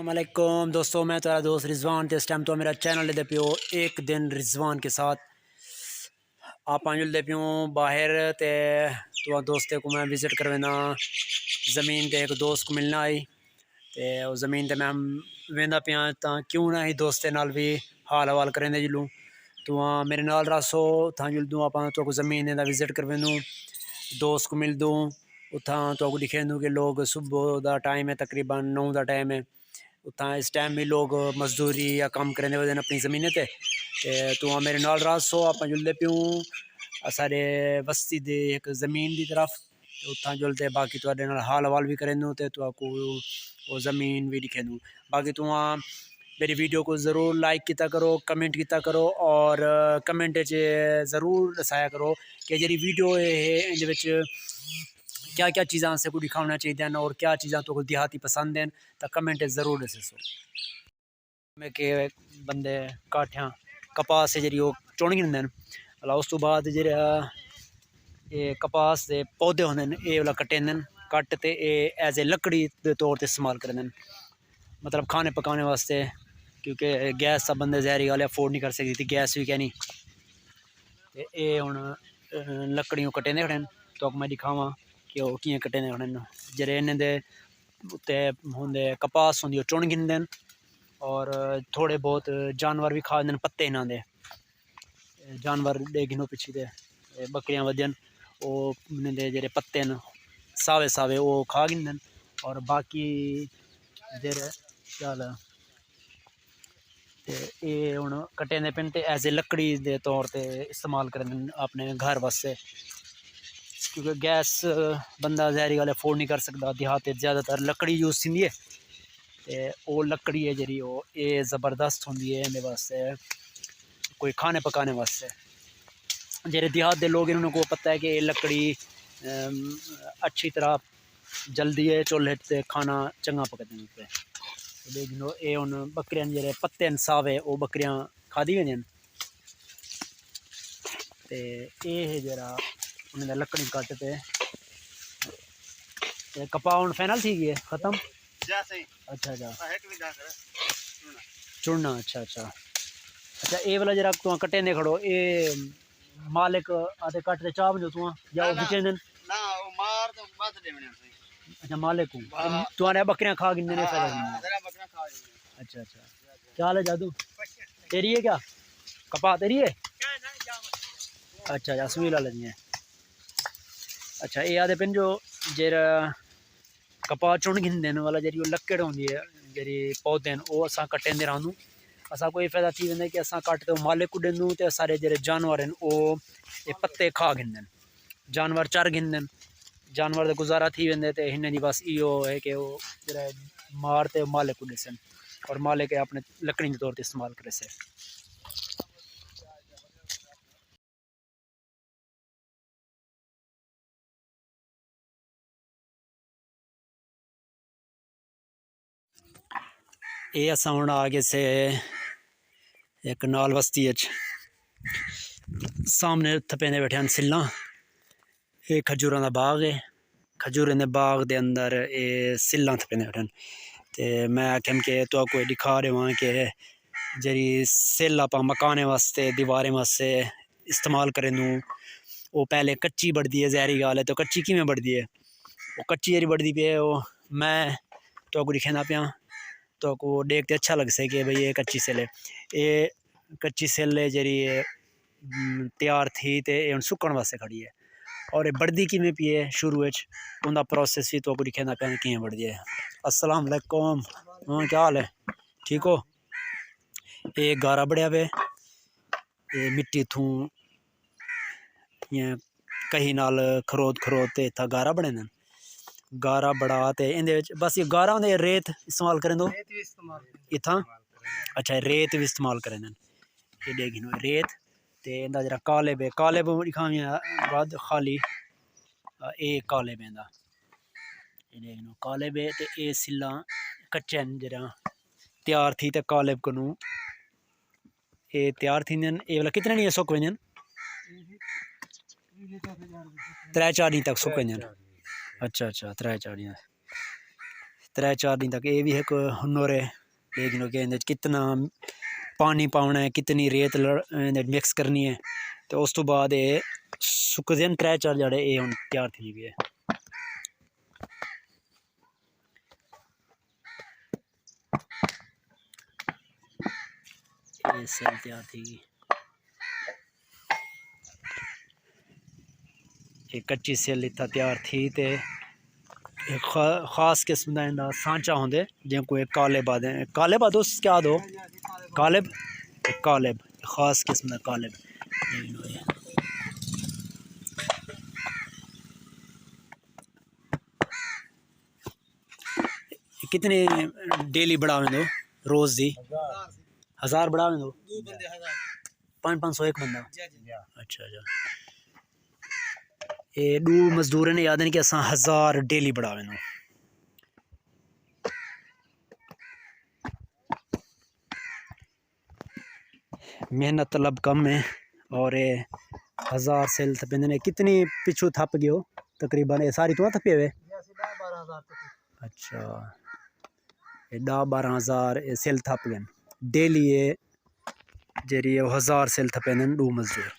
अस्सलामुअलैकुम दोस्तों, मैं तेरा दोस्त रिजवान। तो इस टाइम तो मेरा चैनल दे पियो एक दिन रिजवान के साथ आप दे पियो बाहर ते तो दोस्ते को मैं विजिट करवेना ज़मीन ते एक दोस्त को मिलना आई ते उस ज़मीन ते मैं वेंदा पिया ता क्यों ना ही दोस्ते नाल भी हाल हवाल करेंदे जुलूँ तो मेरे नाल रसो था जुल दूँ आप तो ज़मीन दा विजिट करवेनू दोस्त को मिल दूँ उतना तो दिखे दूँ कि लोग सुबह का टाइम है तकरीबन 9 का टाइम है उतना इस टाइम भी लोग मजदूरी या काम करने वजह अपनी ज़मीन ते तू मेरे नाल रासो आप जुलते प्यूँ सारे बस्ती दे एक ज़मीन की तरफ उतना जुलते बाकी थोड़े हाल हवाल भी करें तो आपको वो ज़मीन भी दिखे दूँ बाकी तू मेरी वीडियो को ज़रूर लाइक किया करो कमेंट किया करो और कमेंट ज़रूर दसाया करो कि जी वीडियो है इन क्या क्या चीज़ा से को दिखाना चाहिए और क्या चीज़ा तो देहाती पसंद हैं तो कमेंट ज़रूर दसो में के बंदे काठियाँ कपास से जी चुन गिनते हैं अला उस तो बाद जो ये कपास के पौधे होंगे ये वाला कटेंदे कट तो एज ए लकड़ी के तौर पर इस्तेमाल करेंगे मतलब खाने पकाने वास्ते क्योंकि गैस सब बंदे जहरी गल अफोर्ड नहीं कर सकती थी गैस भी कहनी तो ये हूँ लकड़ियों कटेंदे खड़े तो मैं दिखावा कि वो किए कटेंदे खड़े जेरे इन्हें दे उत्ते होंगे कपास होंगी चुन गिनते हैं और थोड़े बहुत जानवर भी खा दें पत्ते इन्हों दे जानवर दे गिनो पिछी दे बकरियां वजन वो दे जेरे पत्ते न सावे सावे वो खा गिनते और बाकी जेरे चल ये हूँ कटे पिन तो एज ए लकड़ी के तौर पर इस्तेमाल करें अपने घर वास्ते क्योंकि गैस बंदा जहरी गल अफोर्ड नहीं कर सकता देहात ज़्यादातर लकड़ी यूज़ थी है तो वो लकड़ी है जी ये ज़बरदस्त होंगी है इन वास्ते कोई खाने पकाने वास्ते जेरे देहात के लोग इन्होंने को पता है कि लकड़ी अच्छी तरह जल्दी है चूल्हे से खाना चंगा पकते हैं देखो ये हूँ बकरियां जेरे पत्ते न सावे वो बकरियां खादी गई तो ये जरा उन्हें लकड़ी कट पे कपा हूँ फाइनल थी गई है खत्म अच्छा अच्छा चुनना अच्छा अच्छा अच्छा ये वाला जरा तू कटे ने खड़ो ये मालिक आते कट चाह जो तू या अच्छा मालिक हूँ तुम्हारे बकरियां खा गिनने ने अच्छा अच्छा क्या हाल है जादू तेरी है क्या कपा तेरी है अच्छा अच्छा असमील वाले है अच्छा ये आदे पिन जो जेरा कपा चुन गिनते वाला जी लकड़ होंगी है जी पौधे वो अस कटेंदे रहूँ असा को फायदा थी वेंदा कि अस कट तो मालिक को देंदू तो सारे जो जानवर हैं वो ये पत्ते खा गिनते जानवर चर गिनते जानवर तो गुजारा थी वेंदे तो इन बस इो है कि वो जरा मार तो मालिक को ॾिसन और मालिक अपने लकड़ी के तौर पर इस्तेमाल करे से ये अस हूँ आगे से एक नाल बस्ती सामने थपेंदे बैठे हैं सिल्ला ये खजूर का बाग है खजूरें के बाग के अंदर ये सिल्ला थपेंदे बैठे तो मैं आखिम कि तो कोई दिखा रहे वहाँ कि जी सिल आप मकाने वास्ते दीवारें वास्ते इस्तेमाल करें वो पहले कच्ची बढ़ती है जहरी गाल है तो कच्ची किमें बढ़ती है वो कच्ची जी बढ़ती पे वो मैं तो दिखाना पाया तो को देखते अच्छा लग से कि भाई ये कच्ची सिल है ये कच्ची सिल है जी तैयार थी तो ये सुकण वास्ते खड़ी है और ये बढ़ती किमें पी है शुरू उनका प्रोसेस भी तो दिखाना पाया कि बढ़ती है। अस्सलाम वालेकुम हाँ क्या हाल है ठीक हो ये गारा बढ़िया पे ये मिट्टी थू कहीं नाल खरोद खरोद इतना गारा बने न गारा बड़ा तो इन बस ये गारा होंगे रेत इस्तेमाल करें दो इतना अच्छा रेत भी इस्तेमाल करें ये देखिए रेत तो इंदा जरा काले बे दिखाने बाद खाली ये काले बे ये देखो काले बे तो ये सिल्ला कच्चे जरा तैयार थी तो काले कनू ये तैयार थी ये वाला कितने नहीं सुक वन 3-4 दिन तक सुक वन अच्छा अच्छा 3-4 दिन 3-4 दिन तक। ये भी एक हुनर है, लेकिन कि कितना पानी पाना है, कितनी रेत मिक्स करनी है, तो उस तो बाद ये सुकदे न 3-4 जड़े ये हुन तैयार थी गई है। ये सेल तैयार थी गई, एक कच्ची सेल इतना तैयार थी ते एक खास किस्म का इंदा सांचा होंदे जिन को एक कालेब आदे, कालेब आदो क्या दो कालेब, कालेब खास किस्म का कालेब। कितने डेली बढ़ावे दो रोज दी? 1000 बढ़ावे दो? 500 एक बंदा? अच्छा अच्छा। ये 2 मजदूर ने याद नहीं कि असा 1000 डेली बढ़ावे दो। मेहनत तलब कम है और ये 1000 सेल थपेंदे ने। कितनी पिछू थप गयो तकरीबन? ये सारी तो थपे हुए? अच्छा, ये 10-12 हज़ार सेल थप गए डेली। ये जेरी 1000 सेल थपेंदे 2 मजदूर।